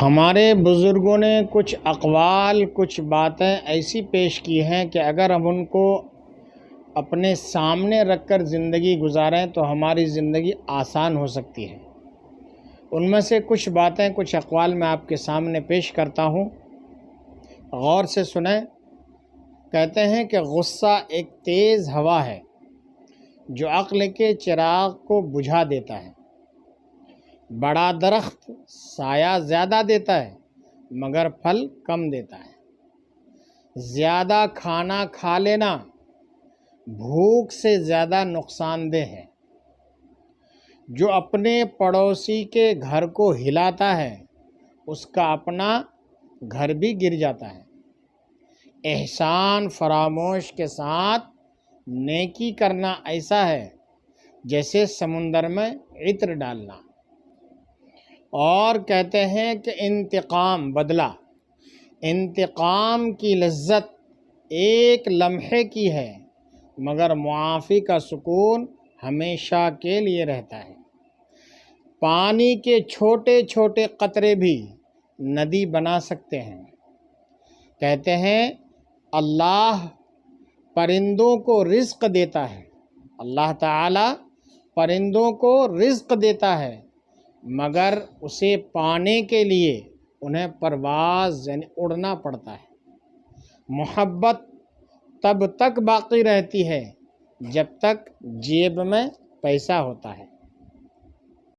ہمارے بزرگوں نے کچھ اقوال، کچھ باتیں ایسی پیش کی ہیں کہ اگر ہم ان کو اپنے سامنے رکھ کر زندگی گزاریں تو ہماری زندگی آسان ہو سکتی ہے۔ ان میں سے کچھ باتیں، کچھ اقوال میں آپ کے سامنے پیش کرتا ہوں، غور سے سنیں۔ کہتے ہیں کہ غصہ ایک تیز ہوا ہے جو عقل کے چراغ کو بجھا دیتا ہے۔ بڑا درخت سایہ زیادہ دیتا ہے مگر پھل کم دیتا ہے۔ زیادہ کھانا کھا لینا بھوک سے زیادہ نقصان دہ ہے۔ جو اپنے پڑوسی کے گھر کو ہلاتا ہے اس کا اپنا گھر بھی گر جاتا ہے۔ احسان فراموش کے ساتھ نیکی کرنا ایسا ہے جیسے سمندر میں عطر ڈالنا۔ اور کہتے ہیں کہ انتقام کی لذت ایک لمحے کی ہے مگر معافی کا سکون ہمیشہ کے لیے رہتا ہے۔ پانی کے چھوٹے چھوٹے قطرے بھی ندی بنا سکتے ہیں۔ کہتے ہیں اللہ پرندوں کو رزق دیتا ہے، اللہ تعالی پرندوں کو رزق دیتا ہے مگر اسے پانے کے لیے انہیں پرواز یعنی اڑنا پڑتا ہے۔ محبت تب تک باقی رہتی ہے جب تک جیب میں پیسہ ہوتا ہے۔